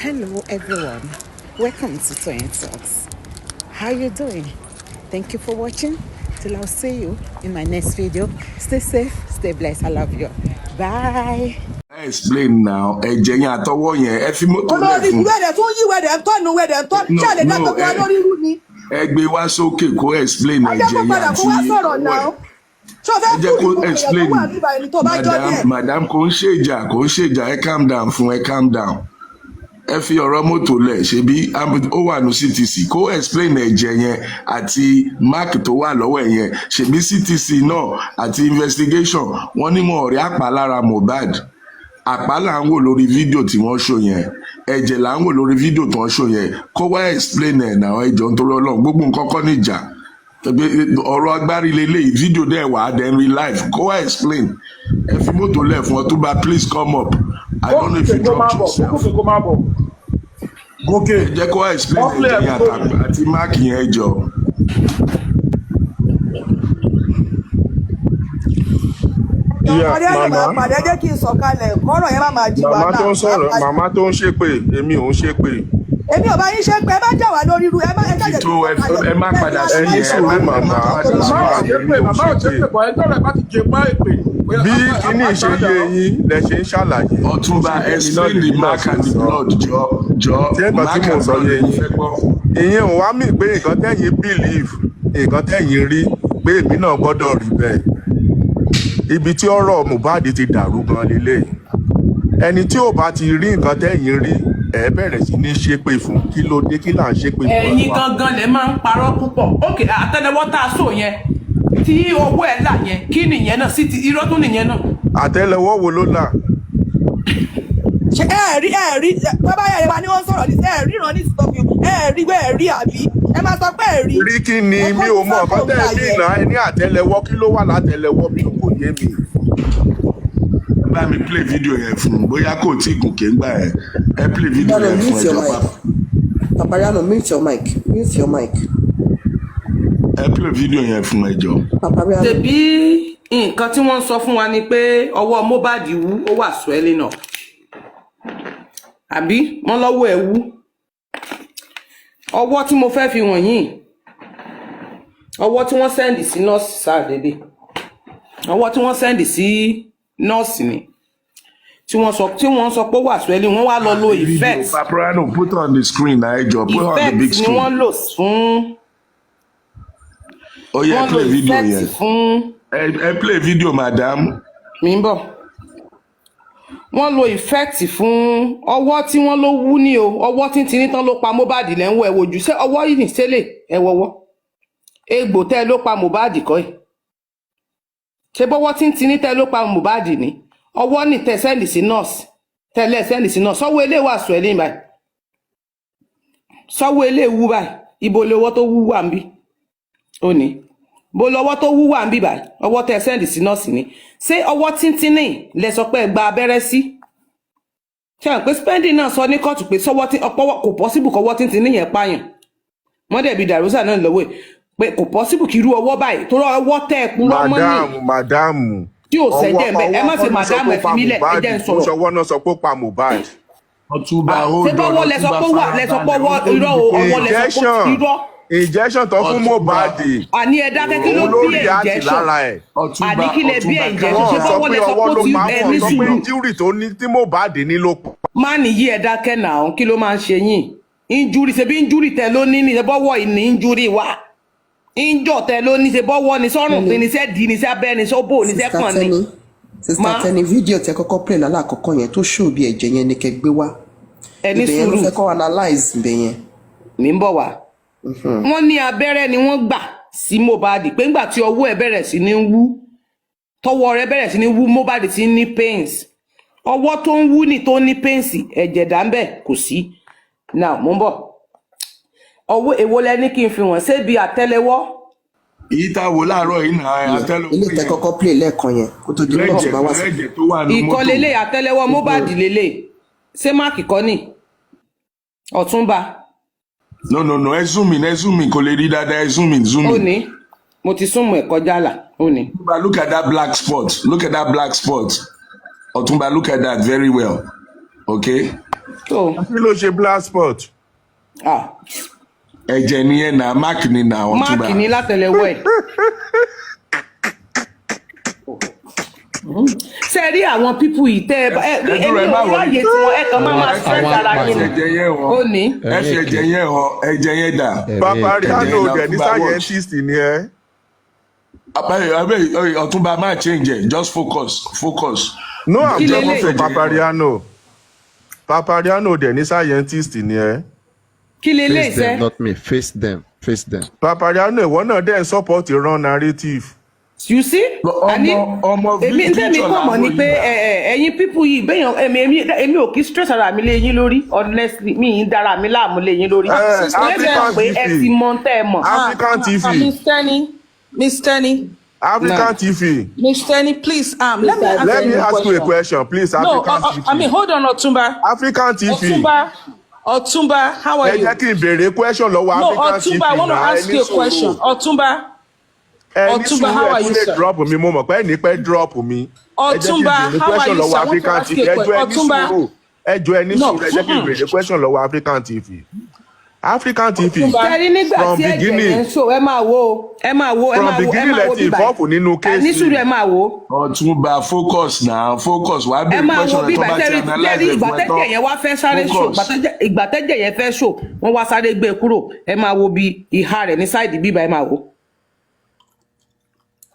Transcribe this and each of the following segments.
Hello everyone, welcome to Teni Talks. How you doing? Thank you for watching. Till I'll see you in my next video. Stay safe, stay blessed. I love you. Bye. Explain now. Ẹ̀jẹ̀ yẹn àtọwọ́ yẹn ẹ fi mọ́tò lẹ̀ olórí fún. wẹ̀rẹ̀ tún yí wẹ̀rẹ̀ tọ́nu wẹ̀rẹ̀ tọ́ ṣé àlè dá gbogbo wa lórí irú ni. Ẹ gbé wá sókè kó explain ẹ̀jẹ̀ ajẹ́ kó yẹn padà kó wá sọ̀rọ̀ náà ṣó fẹ́ ẹ jẹ́ kú kó ìlú explain. ìyàwó àbíbá ẹni tó bá jọ díẹ̀. Madam kò ń ṣèjà ẹ calm down fún ẹ calm down. Ẹ fi ọ̀rọ̀ mọ́tò lẹ̀ ṣebí ó wà ní CTC kó explain ẹ̀jẹ̀ yẹn àti mark tó wà lọ́wọ́ ẹ̀ yẹn ṣebí CTC náà àti investigation wọ́n ní wọn ò rí àpá lára Mohbad. Àpá là ń wò lórí fídíò tí wọ́n ṣò yẹn ẹ̀jẹ̀ là ń wò lórí fídíò tí wọ́n ṣò yẹn kó wá explain ẹ̀ náà ẹjọ́ nítorí Ọlọ́run gbogbo nǹkan kọ́ níjà ọ̀rọ̀ agbárí lélẹ́yìí fídíò dẹ̀ wà then real life kó wá explain ẹ fi mọ́tò lẹ̀ fún Ọ̀túnba please come up I don't know if you drop yourself gòkè ẹ jẹ́ kó wá explain ẹ̀jẹ̀ yẹn àti mark yẹn ẹjọ́. pàdé jẹ́ kí n sọ̀kalẹ̀ kọ́rọ̀ yẹn má máa jí wa náà. màmá tó ń sọ̀rọ̀ màmá tó ń ṣépè èmi ò ń ṣépè. èmi ò bá yín ṣe pé ẹ má jà wá lórí irú ẹ má ẹ jáde tó ẹ má padà sí ẹni sùúrù màmá màmá ò ṣépè bọ̀ ẹjọ́ rẹ̀ bá ti jẹ pa èpè. bí kíní ṣe yé yín lẹ ṣe ń ṣàlàyé. Ọ̀túnba explain the mark and the blood jọ tí ẹgbà tí mò ń sọ yé yín ìyẹn ò wá mí pé nǹkan tẹ́yìn believe nǹkan tẹ́yìn rí pé èmi náà gbọ́dọ̀ rí bẹ́ẹ̀ ibi tí ọ̀rọ̀ Mohbad ti dàrú gan lélẹ̀ ẹni tí ò bá ti rí nǹkan tẹ́yìn rí ẹ bẹ̀rẹ̀ sí ní ṣépè fún kí ló dé kí là ń ṣépè fún ẹ̀yin gangan lè máa ń parọ́ púpọ̀ òkè àtẹ́lẹwọ́ tá a sọ yẹn tí owó ẹ̀ là yẹn kí nìyẹn náà sí ti irọ́ tún nìyẹn náà. àtẹ́lẹwọ́ wo ló là. ṣe ẹ rí bàbá yẹn wa ni wọ́n sọ̀rọ̀ ní ẹ ríran ní ìsìtọ́ fi ẹ rí bẹ́ẹ̀ rí àbí ẹ máa sọ pé ẹ rí. rí kí ni mi ò mọ ọ̀kan tẹ́ ẹ ní ìná ẹ ní àtẹ́lẹwọ́ kí ló wà látẹ́lẹwọ́ mi kò yé mi. bá mi play video yẹn fún un bóyá kò tí gòkè ń gbà ẹ play video yẹn fún ẹjọ́ pa. Papariano, mute your mic. Mute your mic. Ẹ play video yẹn fún ẹjọ́. Papariano. ṣebí nǹkan tí wọ́n ń sọ fún wa ni pé ọwọ́ Mohbad wú ó wà swelling náà àbí wọ́n lọ́wọ́ ẹ̀ wú ọwọ́ tí mo fẹ́ fi wọ̀nyí ọwọ́ tí wọ́n sẹ́ndì sí nọ́ọ̀sì sáàdédé ọwọ́ tí wọ́n sẹ́ndì sí nọ́ọ̀sì ni tí wọ́n sọ pé ó wà swelling wọ́n wá lọ lo effect Papariano put on the screen na ẹjọ́ put on the big effect ni screen. wọ́n lò fún ó yẹ play video effect yẹn fún ẹ play video madam. mi ń bọ̀ wọ́n lo effect fún ọwọ́ tí wọ́n ló wú ní o ọwọ́ tí ń tiní tán ló pa Mohbad lẹ́wọ̀ ẹ̀ wojú ṣé ọwọ́ yìí ní sẹ́lẹ̀ ẹ̀ wọ́wọ́ egbò tẹ́ ló pa Mohbad kọ́ ẹ̀ ṣé bọ́wọ́ tí ń tiní tẹ́ ló pa Mohbad ní ọwọ́ ní tẹ́ sẹ́ndì sí nọ́ọ̀sì tẹ́lẹ̀ sẹ́ndì sí nọ́ọ̀sì sọ́wọ́ ilé wà sọ ẹ̀ ní báyìí sọ́wọ́ ilé wú báyìí ibo lọ́wọ́ tó wú wà ń bí ó ní bó lọ́wọ́ tó wú wà ń bí báyìí ọwọ́ tẹ́ sẹ́ndì sí nọ́ọ̀sì ní ṣé ọwọ́ tíntínní lẹ sọ pé ẹ gba abẹ́rẹ́ sí ṣe hàn pé spending náà sọ ní kóòtù pé sọ́wọ́ tí ọpọwọ́ kò possible kọ́wọ́ tíntínní yẹn pààyàn wọ́n dẹ̀ bí dàrúsà náà lọ́wọ́ pé kò possible kí irú ọwọ́ báyìí tó ọwọ́ tẹ́ ẹ kú lọ́mọ́ ní madamu tí ò sẹ́jẹ̀ mbẹ́ ẹ má ṣe madamu ẹ fi mí lẹ̀ ẹ jẹ́ ń sọ̀rọ̀ ọwọ́ náà sọ pé ó pa Mohbad. Ọ̀túnba ṣé bọ́wọ́ lẹ sọ pé wà lẹ sọ pé irọ́ ọwọ́ lẹ sọ pé irọ́ injection tó fún Mohbad àní ẹ dákẹ́ kí ló bí injection àní kí lè bí injection ṣé bọ́wọ́ lẹ sọ pé tí ẹ ní sùúrù injury tó ní tí Mohbad ní ló pa. má nìyí ẹ dákẹ́ náà kí ló máa ń ṣe yín injury ṣe bí injury tẹ ló ní ní ṣe bọ́wọ́ ìní injury wà injọ tẹ ló ní ṣe bọ́wọ́ ní sọ́rùn pé ní ṣe dì ní ṣe abẹ́ ní ṣe ó bò ní ṣe kàn ní. Sister Teni, fídíò tẹ kọ́kọ́ play lálàkọ́kọ́ yẹn tó show bí ẹ̀jẹ̀ yẹn ni kẹ́ gbé wá. ẹni Ibẹ̀ yẹn ló sùúrù fẹ́ kọ́ analyze ibẹ̀ yẹn. mi ń bọ̀ wá. wọ́n ní abẹ́rẹ́ ni wọ́n gbà sí Mohbad pé ńgbà tí ọwọ́ ẹ̀ bẹ̀rẹ̀ sí ní wú tọwọ́ rẹ̀ bẹ̀rẹ̀ sí ní wú Mohbad sí ní pains ọwọ́ tó ń wú ní tó ní pains ẹ̀jẹ̀ dà ń bẹ̀ kò sí. now mo ń bọ̀ ọwọ́ èwo lẹ ní kí n fi wọ́n ṣé bí àtẹ́lẹwọ́. èyí tá a wò láàárọ̀ yìí náà àtẹ́lẹwọ́ Ilé tẹ kọ́kọ́ play lẹ́ẹ̀kan yẹn kó tó di pé ọ̀tún bá wá sí. ẹ̀jẹ̀ tó wà ní mọ́tò. ìkọlélẹ̀ àtẹ́lẹwọ́ Mohbad lélẹ̀ ṣé máàkì kọ́ ni Ọ̀túnba. no ẹ zoom in kò lè rí dáadáa ẹ zoom in. ó ní mo ti súnmọ́ ẹ̀ kọjá là ó ní. Ọ̀túnba look at that black spot Ọ̀túnba look at that very well okay So, kí ló ṣe black spot. ẹ̀jẹ̀ nìyẹn náà mark ni náà Ọ̀túnba. Mark ní látẹlẹwọ́ ẹ̀. Ṣé rí àwọn pípù yìí tẹ́ ẹ̀mí òráyè tí wọ́n ẹ̀kan máa stress ara yín ó ní. ẹ fi ẹ̀jẹ̀ yẹn hàn ẹ̀jẹ̀ yẹn dà. Papariano dẹ̀ ní scientist ni ẹ. Ọ̀túnba máa change it, just focus. No, I'm talking to Papariano. Papariano dẹ̀ ní scientist ni ẹ. Kí lè lè Face them, ṣe? not me. Face them. Face them. Papariano ìwọ náà dẹ̀ ń support wrong narrative. You see? Èmi ń tẹ́mi kọ́ mọ̀ ni pé ẹ̀yin pípù yìí bẹ́yàn èmi ò kí stress ara mi lé yín lórí honestly mi ń dára mi láàmú lé yín lórí. African pé ẹ ti mọ tẹ́ ẹ mọ̀. African TV. Miss Teni. African TV. Miss Teni, please, let me ask you a question, please. African TV. I mean, hold on, Otumba. African TV. Otumba, how are you? Ẹ jẹ́ kí n béèrè question lọ́wọ́ African TV. No, Otumba, I want to ask you a question. Otumba, how are you, sir? Drop mi, mo mọ̀ pé ẹni pẹ́ drop mi. Otumba, how are you, sir? I want to ask you a question. Otumba. Ẹ jọ̀ọ́ ẹni sùúrù, ẹ jẹ́ kí n béèrè question lọ́wọ́ African TV. African TV from beginning ẹ máa wo from beginning let it involve nínú case ní sùúrù ẹ máa wo. Ọ̀túnba focus wàá bẹ̀rẹ̀ question tó bá ti analyze ìgbà tẹ́jẹ̀ yẹn wá fẹ́ sáré show ìgbà tẹ́jẹ̀ yẹn fẹ́ show wọ́n wá sáré gbé kúrò ẹ máa wo bí ìhà rẹ̀ ní sáìdì bíbá ẹ máa wo.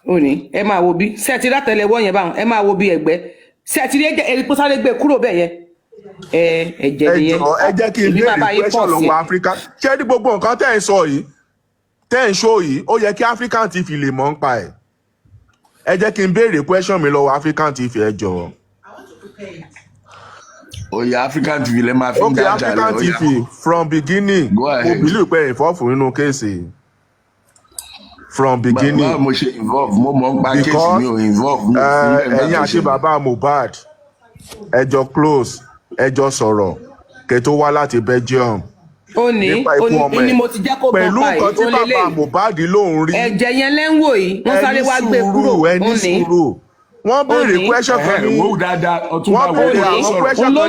Òní ẹ máa wo bí sẹ́ẹ̀tì látẹlẹwọ́ yẹn báwọn ẹ máa wo bí ẹgbẹ́ sẹ́ẹ̀tì rí kó sáré gbé kúrò bẹ́ẹ̀ yẹn. Ẹ̀jẹ̀ nìyẹn. Ẹ jẹ́ kí n béèrè question lọ́wọ́ Africa. Ṣé ní gbogbo nǹkan tẹ́ ń sọ yìí tẹ́ ń show yìí ó yẹ kí African TV lè mọ̀ ń pa ẹ̀. Ẹ jẹ́ kí n béèrè question mi lọ́wọ́ African TV ẹ jọ̀ọ́. Oya African TV lè máa fi ń dájà rẹ̀. Okay, African TV from beginning mo believe pé involve nínú kéèsì. From beginning. Báwo mo ṣe involve mo mọ̀ ń pa kéèsì mi ò involve. Ẹ̀yin àti bàbá Mohbad ẹjọ́ close ẹjọ́ sọ̀rọ̀ kẹ́ tó wá láti Belgium. Ó ní mo ti jẹ́ kó gbọ́ pẹ̀lú nǹkan tí bàbá Mohbad lóun rí. Ẹ̀jẹ̀ yẹn lẹ́ńwò yìí wọ́n sáré wá gbé kúrò. Ẹni sùúrù wọ́n béèrè question kan ní wọ́n béèrè àwọn question kan ní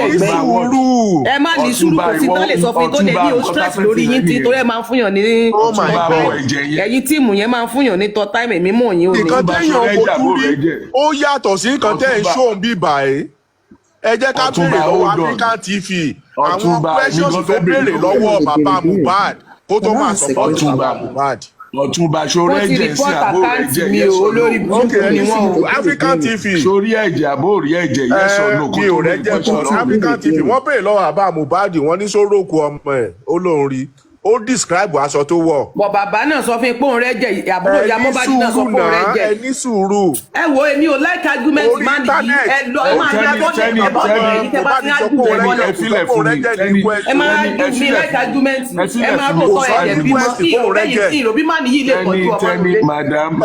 ẹni sùúrù. Ẹ má ní sùúrù kò sí tán lè sọ fún yín tó lè ní o stress lórí yín tí torí ẹ máa ń fúnyàn ní ẹ̀yin tíìmù yẹn máa ń fúnyàn ní tọ́ táìmù èmi mọ̀ yín ò ní. Nǹkan téèyàn fojú rí ó yàtọ̀ sí nǹkan tẹ́ ń ṣó ń bí báyìí. Ẹ jẹ́ ká béèrè lọ́wọ́ African TV àwọn questions tó béèrè lọ́wọ́ bàbá Mohbad kó tó máa sọ fún bàbá Mohbad. Ọ̀túnba sórí ẹ̀jẹ̀ sí àbó ẹ̀jẹ̀ yẹn sọ African TV sórí ẹ̀jẹ̀ àbó rí ẹ̀jẹ̀ yẹn sọ lóko tó rí ẹ̀jẹ̀ African TV wọ́n béèrè lọ́wọ́ bàbá Mohbad wọ́n ní sórókù ọmọ ẹ̀ ó lóun rí ó describe aṣọ tó wọ̀. Bọ̀ bàbá náà sọ fún pé òun rẹ̀ jẹ́ àbúrò ìyá Mohbad náà sọ pé òun rẹ̀ jẹ́. Ẹ ní sùúrù. Ẹ wo èmi ò like argument man yìí ẹ lọ ẹ máa ní bọ́ọ̀lù ẹ bọ́ọ̀lù ẹ̀yìn tẹ́ bá ti ń argue ẹ bọ́ọ̀lù ẹ máa argue mi like argument ẹ máa rò kọ́ ẹ̀jẹ̀ bímọ sí ìròbí má nìyí lè pọ̀ ju ọmọ rẹ̀.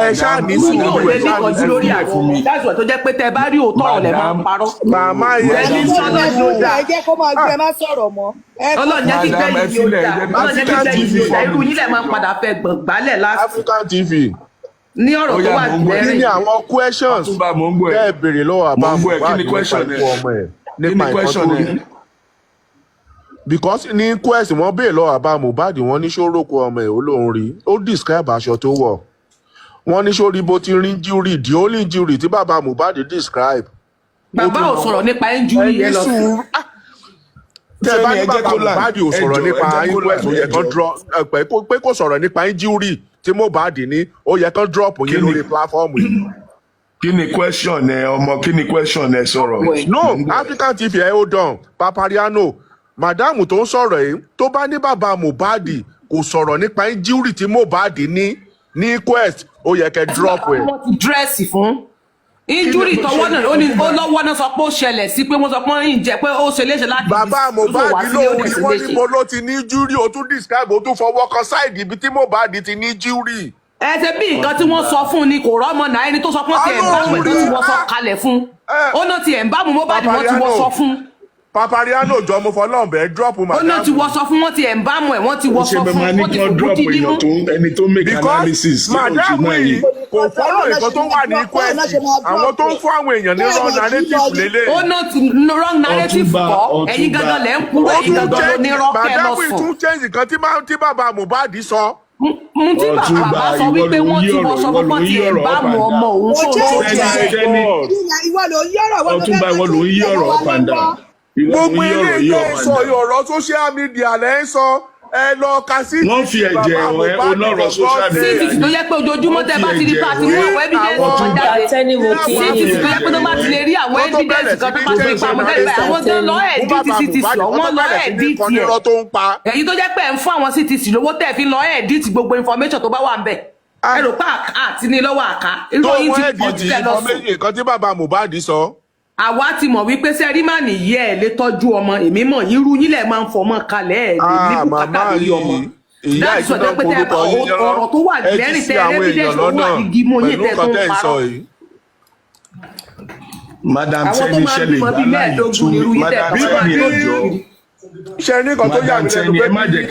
Ẹ ṣáà ní sùúrù ẹ ṣáà ní sùúrù lórí àwọn dáṣọ tó jẹ́ pé tẹ́ bá rí òótọ́ ọ̀lẹ́ máa ń parọ́. Màmá yẹn ní sùúrù. Ẹ jẹ́ kó máa gbé ẹ má sọ̀rọ̀ mọ́. Ọlọ́run jẹ́ kí gbẹ̀yìn yóò dá Ọlọ́run jẹ́ kí gbẹ̀yìn yóò dá irú yín lẹ̀ máa ń padà fẹ́ gbàlẹ̀ láti. African TV. Ní ọ̀rọ̀ tó wà lẹ́rìn. Kí ni àwọn questions tẹ́ ẹ béèrè lọ́wọ́ àbá Mohbad nípa ikú ọmọ ẹ̀ nípa ìkan tó rí. Because ní quest wọ́n béèrè lọ́wọ́ àbá Mohbad wọ́n ní sórókù ọmọ ẹ̀ olóhùn rí ó describe aṣọ tó wọ̀. Wọ́n ní sórí bó ti rí injury the only injury tí bàbá Mohbad describe. Bàbá ò sọ̀rọ̀ nípa injury yẹn lọ sí. Tẹ́ bá ní bàbá Mohbad ò sọ̀rọ̀ nípa inquest ó yẹ kán drop pé kò sọ̀rọ̀ nípa injury tí Mohbad ní ó yẹ kán drop yín lórí platform yìí. Kí ni question ẹ ọmọ kí ni question ẹ sọ̀rọ̀? No, African TV ẹ hold on Papariano madam tó ń sọ̀rọ̀ yìí tó bá ní bàbá Mohbad kò sọ̀rọ̀ nípa injury tí Mohbad ní inquest ó yẹ kẹ́ drop ẹ. Wọ́n ti dírẹ́sì fún injury tọwọ́ náà ó lọ́wọ́ náà sọ pé ó ṣẹlẹ̀ sí pé wọ́n sọ pé ń jẹ́ pé ó ṣe léṣe láti bàbá Mohbad lóhùn ni wọ́n ní mo ló ti ní injury ó tún describe ó tún fọwọ́ kan side ibi tí Mohbad ti ní injury. Ẹ ṣe bí nǹkan tí wọ́n sọ fún ni kò rọ́mọ náà ẹni tó sọ pé tiẹ̀ ń bá wọn tí wọ́n sọ kalẹ̀ fún ó náà tiẹ̀ ń bá Mohbad wọ́n tí wọ́n sọ fún. papariano jọ mo fọlọ́run bẹ́ẹ̀ drop ó madam. náà ti wọṣọ fún wọn ti ẹ̀ ń bá mọ̀ ẹ̀ wọ́n ti wọṣọ fún wọn ti fòkú ti nínú. ẹni tó make analysis madam yìí kò fọ́lọ́ nǹkan tó wà ní kwẹ́sì àwọn tó ń fún àwọn èèyàn ní wrong narrative lélẹ̀. ó náà ti wrong narrative kọ́ ẹ̀yin gangan lẹ̀ ń kúrò ẹ̀yin gangan ló ní rọ́ọ̀kẹ́ lọ madam sùn. yìí tún change nǹkan tí bàbá Mohbad sọ. mo ti bàbá sọ wípé wọ́n ti wọṣọ fún wọn ti ẹ̀ ń bá mọ̀ ọmọ òun tó lọ́ọ́ Ọ̀túnba ìwọ ló ń yí ọ̀rọ̀ up and down. Gbogbo ilé ìjọ sọ ọ̀rọ̀ social media lẹ́ ń sọ ẹ lọ ka sí. Wọ́n fi ẹ̀jẹ̀ ẹ̀ onọ̀rọ̀ social media. síìtì tó yẹ pé ojoojúmọ́ tẹ bá ti rí pa àti mú àwọn evidence kan jáde síìtì tó yẹ pé tó bá ti lè rí àwọn evidence kan tó bá ti rí pa àwọn jáde àwọn tó lọ ẹ̀dítì CTC wọ́n lọ ẹ̀dítì ẹ̀ èyí tó jẹ́ pé ẹ̀ ń fún àwọn CTC lówó tẹ̀ fi lọ ẹ̀dítì gbogbo information tó bá wà ń bẹ̀ ẹ rò pé àti ní lọ́wọ́ àká ìròyìn ti pọ̀ jù tẹ lọ sùn. nǹkan tí bàbá Mohbad sọ. àwa ti mọ̀ wípé sẹ́rímánì yẹ ẹ̀ lè tọ́jú ọmọ èmi mọ̀ irú yín lẹ̀ máa ń fọmọ kalẹ̀ ẹ̀ lè ní bùkátà lórí ọmọ. ìyá ìṣúná korúkọ yín ọ̀rọ̀ tó wà lẹ́rìn tẹ́ evidence tó wà igi mú yín tẹ́ tó ń parọ́. Madam àwọn tó Teni máa ṣẹlẹ̀ bímọ bíi mẹ́ẹ̀ẹ́dógún irú yín tẹ́ Madam tó wà Teni lórí ẹjọ́. ṣe ní nǹkan tó yà mí lẹ́nu pé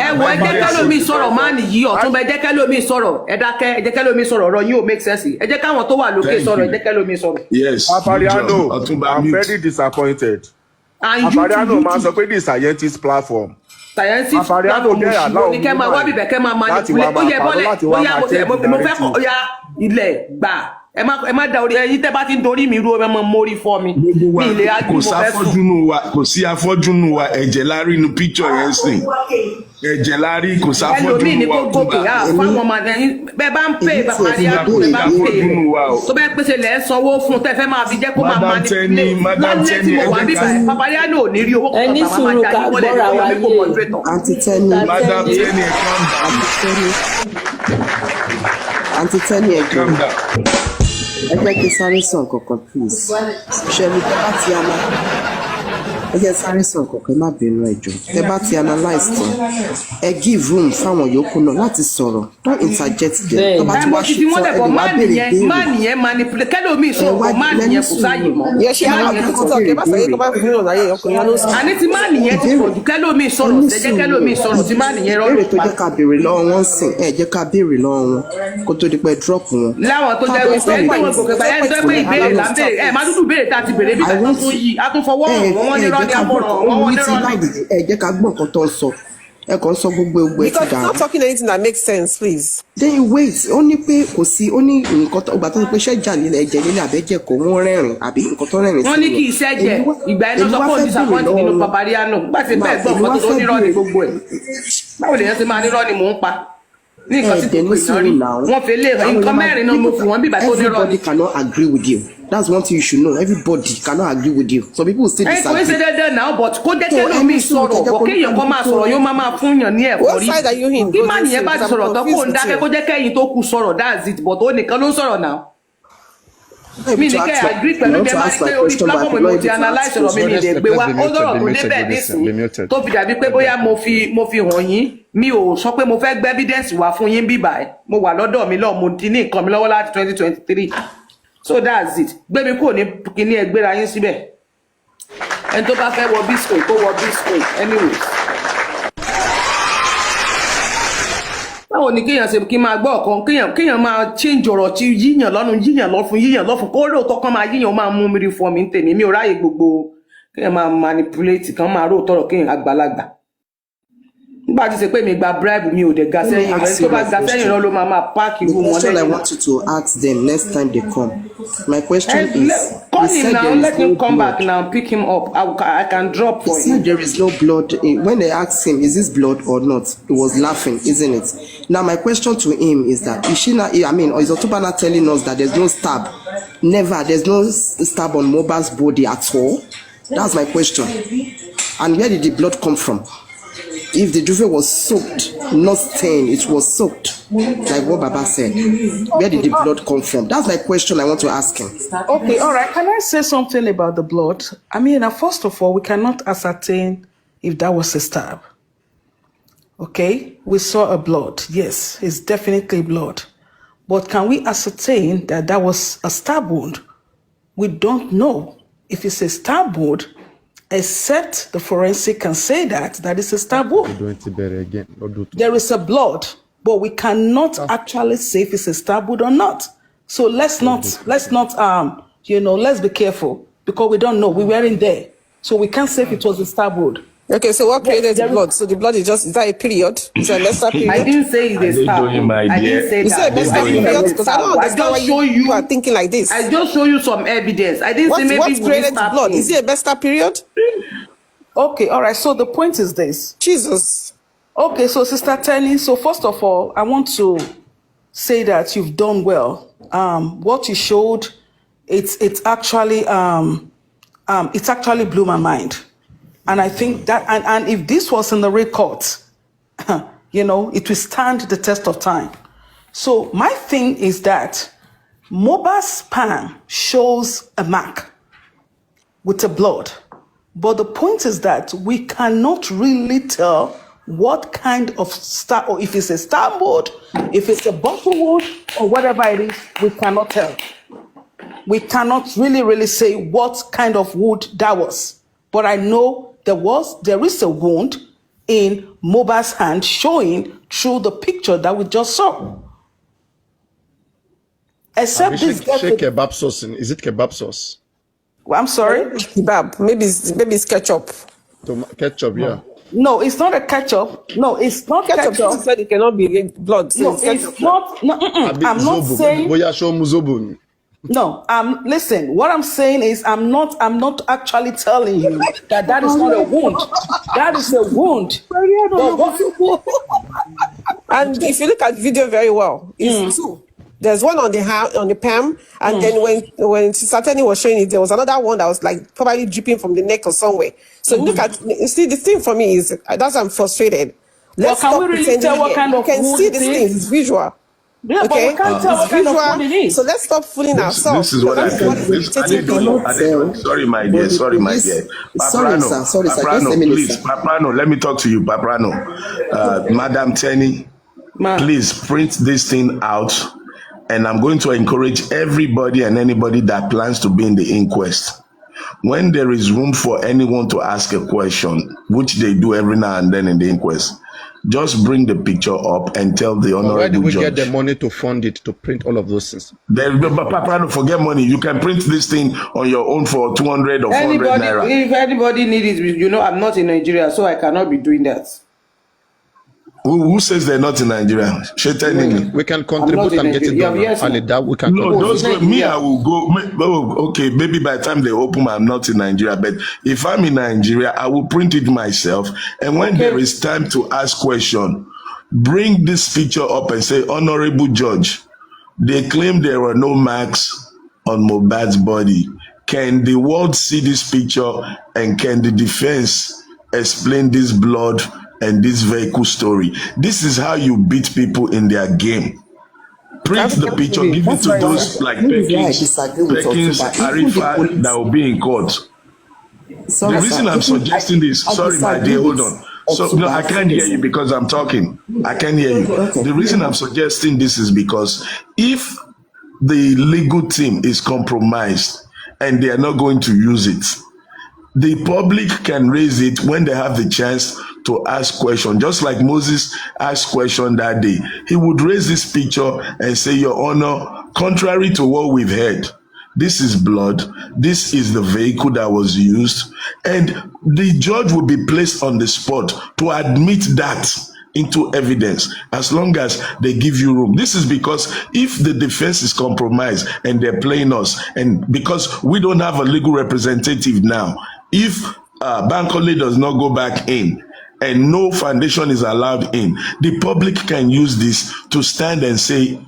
ẹ wọ ẹ jẹ́ kẹ́lómi sọ̀rọ̀ máa nìyí Ọ̀túnba ẹ jẹ́ kẹ́lómi sọ̀rọ̀ ẹ dákẹ́ ẹ jẹ́ kẹ́lómi sọ̀rọ̀ ọ̀rọ̀ yìí ò make sense ẹ jẹ́ káwọn tó wà lókè sọ̀rọ̀ ẹ jẹ́ kẹ́lómi sọ̀rọ̀. Yes. papariano Ọ̀túnba I'm mute. very disappointed. and papariano máa sọ YouTube pé the scientist platform. scientific Papariano platform dẹ́ àláwọ̀ ní kẹ́ máa wá bíbẹ̀ kẹ́ máa láti manipulate wá ó yẹ máa bọ́lẹ̀ láti ó wá yá máa mo fẹ́ change mo fẹ́ kọ́ ó yá ilẹ̀ gbà ẹ má da orí ẹyin tẹ́ bá ti ń dorí mi rú ẹ má mórí fọ́ mi Gbogbo wa mi ilé ájú kò mo fẹ́ sùn. sáfọ́júnú wa kò sí afọ́júnú wa ẹ̀jẹ̀ la rí inú picture yẹn sìn ẹ̀jẹ̀ la rí kò ẹlòmíì sáfọ́júnú ní wa kó gòkè á fáwọn ọmọ ẹyin bẹ́ẹ̀ bá ń pè bàbárí àbúrò bẹ́ẹ̀ bá ń pè tó bẹ́ẹ̀ pèsè lẹ́ sanwó fún tẹ́ fẹ́ máa fi jẹ́ kó máa Madam Teni, Madam lálẹ́ tí Teni, mo wà ẹ jẹ́ bíbá ká- bàbárí àná ò ní rí owó Ẹ ní kan bàbá máa sùúrù jà ká ní wọlé gbọ́ra wa ní kó yé. moderator. Aunty Teni, Madam Teni calm down. Aunty Teni ẹjọ́ Calm down. ẹ jẹ́ kí sáré sàn kankan please ṣẹlẹ̀ tẹ́ bá ti ẹ jẹ́ sáré sàn kankan má bínú ẹjọ́ tẹ́ bá ti analyse tán ẹ give room fáwọn yòókù náà láti sọ̀rọ̀ don't interject them tó bá ti mo wá ti ṣe fi wọ́n tán ẹ lẹ̀bọ̀ lè wá béèrè má béèrè nìyẹn manipulate kẹ́lómi ìṣòro wá má lẹ́nu nìyẹn kò sùúrù. sáàyè mọ́ yẹ ṣe àwọn àkókò kẹ bá sàyè tó bá fi hàn láyé ọkùnrin yẹn ló sọ. àní tí má nìyẹn ti pọ̀jù kẹ́lómi sọ̀rọ̀ jẹ́jẹ́ kẹ́lómi sọ̀rọ̀ tí má nìyẹn rọ́ọ̀lù béèrè tó jẹ́ ká béèrè lọ́wọ́ wọn sìn ẹ jẹ́ ká béèrè lọ́wọ́ wọn kó tó di pé drop wọn. láwọn tó jẹ́ wípé ẹgbẹ́ wọn gòkè báyẹn tó pé ìbéèrè là ń béèrè ẹ má dúdú béèrè tá a ti béèrè bí tó tún yí a tún fọwọ́ wọn ní rọ́ọ̀nì àbọ̀rọ̀ wọn ní rọ́ọ̀nì. ẹ jẹ́ ká gbọ́ nǹkan tó ń sọ ẹ kàn ń sọ gbogbo ẹgbẹ́ ti because dàrú. not talking anything that makes sense please. then wait ó ní pé kò sí ó ní nǹkan tó gbà tó ń pé ṣẹ́jà nílẹ̀ ẹ̀jẹ̀ nílẹ̀ àbẹ́jẹ̀ kò wọ́n rẹ́rìn àbí nǹkan tó rẹ́rìn sí wọ́n ní kì í ṣẹ́jẹ̀ ìgbà ẹni sọ fún disappoint nínú papariano nígbà tí bẹ́ẹ̀ gbọ́ nǹkan tó nírọ́ ní gbogbo ẹ̀ báwo lèyàn ti máa nírọ́ ni mò ń pa ní nǹkan tí kò pè náà rí wọ́n fi lé nǹkan mẹ́rin náà mo fi wọ́n bíbá tó nírọ́ everybody ni. cannot agree with you that's one thing you should know everybody cannot agree with you some people still ẹ kò ń ṣe disagree. dandan náà but kó jẹ́ kẹ́lómi sọ̀rọ̀ bọ̀ kéèyàn kan máa sọ̀rọ̀ yóò máa fún yàn ní ẹ̀kọ́ What rí side are you in? kí má nìyẹn bá ti sọ̀rọ̀ tán kó ń dákẹ́ kó jẹ́ kẹ́yìn tó kù sọ̀rọ̀ that's it but ó nìkan ló ń sọ̀rọ̀ náà. mi ní kẹ́ agree pẹ̀lú bí ẹ máa ń pé orí platform mo ti analyse ọ̀rọ̀ mi ní ilé gbé wa ó lọ́rọ̀ tó débẹ̀ nísìnyí tó fi dàbí pé bóyá mo fi hàn yín mi ò sọ pé mo fẹ́ gbé evidence wá fún yín bíbà ẹ̀ mo wà lọ́dọ̀ mi lọ́ọ̀ mo ti ní nǹkan mi lọ́wọ́ láti 2023 so that's it gbé mi kúrò ní kíní ẹ gbéra yín síbẹ̀ ẹni tó bá fẹ́ wọ biscuit kó wọ biscuit anyway. báwo ni kéèyàn ṣe kí n máa gbọ́ ọ̀kan kéèyàn máa change ọ̀rọ̀ tí yíyàn lọ́nu yíyàn lọ́fun kó lóòótọ́ kan máa yíyàn máa mú mi rí fọ́ mi ń tèmi mi ò ráyè gbogbo kéèyàn máa manipulate kan máa róòótọ́ ọ̀rọ̀ kéèyàn àgbàlagbà nígbà tí ṣe pé mi gba bribe mi ò dẹ̀ ga sẹ́yìn rẹ̀ tó bá ga sẹ́yìn rẹ̀ ló máa páàkì the irú wọn question I lẹ́yìn. want you to ask them next time they come my question is Call he him said now, there let is him no come back blood now, pick him up. I can drop he for said him. there is no blood when they asked him is this blood or not he was laughing isn't it now my question to him is that is she not I mean or is Otuba not telling us that there's no stab never there's no stab on Mohbad's body at all that's my question and where did the blood come from if the juve was soaked not stained it was soaked like what Baba said where did the blood come from that's my question I want to ask him. Okay, all right. Can I say something about the blood? I mean, first of all, we cannot ascertain if that was a stab. Okay, we saw a blood. Yes, it's definitely blood. But can we ascertain that was a stab wound? We don't know. If it's a stab wound, except the forensic can say that is a stab wound. Do it better again. Don't do it. There is a blood, but we cannot actually say if it's a stab wound or not. So let's not, let's be careful because we don't know. We weren't there. So we can't say if it was a stab wound. Okay, so what created the blood? So the blood is that a period? Is it a lesser period? I didn't say it's a stab. I didn't say You said a lesser period because I don't understand why you are thinking like this. I just show you some evidence. I didn't say maybe what created the blood? Is it a lesser period? Okay, all right. So the point is this. Jesus. Okay, so Sister Teni, so first of all, I want to say that you've done well. What you showed, it actually blew my mind. And I think that, and if this was in the record, it will stand the test of time. So my thing is that Mohbad's palm shows a mark with the blood. But the point is that we cannot really tell what kind of stab, or if it's a stab wound, if it's a bottle wound, or whatever it is, we cannot tell. We cannot really say what kind of wound that was. But I know there is a wound in Mohbad's hand showing through the picture that we just saw. Except this shake kebab sauce. Is it kebab sauce? I'm sorry? Kebab. Maybe it's ketchup. Ketchup, yeah. No, it's not a ketchup. No, it's not ketchup. You said it cannot be blood. So No, it's not. No, I'm not saying. No, listen, what I'm saying is I'm not actually telling you that is not a wound. That is a wound. And if you look at the video very well, it's two. There's one on the palm, and then when Sister Teni was showing it, there was another one that was like probably dripping from the neck or somewhere. So look at, see, the thing for me is that's I'm frustrated. Let's stop pretending. You can see these things, it's visual. Yeah, okay. But we can't tell what kind of food it is. So let's stop fooling ourselves. This is what I think. Sorry, my dear. Sorry, Paprano, please. Paprano, let me talk to you, Paprano. Madam Teni, please print this thing out. And I'm going to encourage everybody and anybody that plans to be in the inquest. When there is room for anyone to ask a question, which they do every now and then in the inquest, just bring the picture up and tell the honorable judge. Where do we get the money to fund it, to print all of those things? Paprano, forget money. You can print this thing on your own for 200 or 400 naira. If anybody needs it, I'm not in Nigeria, so I cannot be doing that. Who says they're not in Nigeria? We can contribute and get it done. Yes, we can. No, those go, me, I will go. Okay, maybe by the time they open, I'm not in Nigeria. But if I'm in Nigeria, I will print it myself. And when there is time to ask question, bring this picture up and say, Honorable Judge, they claim there were no marks on Mohbad's body. Can the world see this picture, and can the defense explain this blood and this vehicle story? This is how you beat people in their game. Print the picture, give it to those like Perkins, Arifa that will be in court. The reason I'm suggesting this, sorry my dear, hold on. So no, I can't hear you because I'm talking. I can't hear you. The reason I'm suggesting this is because if the legal team is compromised and they are not going to use it, the public can raise it when they have the chance to ask questions. Just like Moses asked question that day, he would raise this picture and say, Your Honor, contrary to what we've heard, this is blood, this is the vehicle that was used, and the judge will be placed on the spot to admit that into evidence as long as they give you room. This is because if the defense is compromised and they're playing us, and because we don't have a legal representative now, if Bankole does not go back in and no foundation is allowed in, the public can use this to stand and say,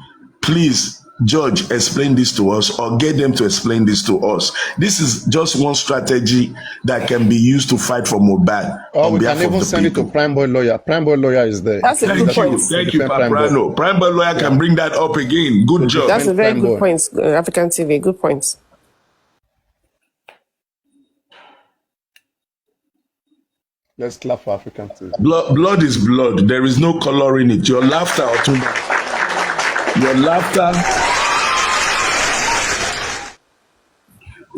please, judge, explain this to us, or get them to explain this to us. This is just one strategy that can be used to fight for Mohbad. Or we can even send it to Prime Boy Lawyer. Prime Boy Lawyer is there. That's a good point. Thank you, Paprano. Prime Boy Lawyer can bring that up again. Good job. That's a very good point, African TV. Good points. Let's clap for African TV. Blood is blood. There is no color in it. Your laughter, Otumba.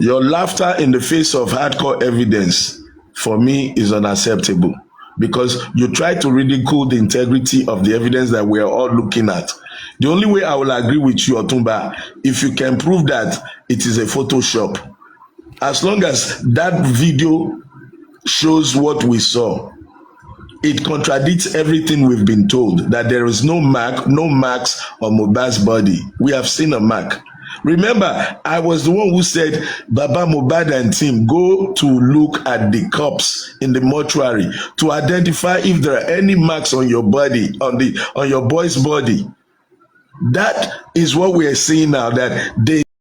Your laughter in the face of hardcore evidence for me is unacceptable, because you try to ridicule the integrity of the evidence that we are all looking at. The only way I will agree with you, Otumba, if you can prove that it is a Photoshop. As long as that video shows what we saw, it contradicts everything we've been told, that there is no mark, no marks on Mohbad's body. We have seen a mark. Remember, I was the one who said, Baba Mohbad and team, go to look at the corpse in the mortuary to identify if there are any marks on your body, on your boy's body. That is what we are seeing now, that they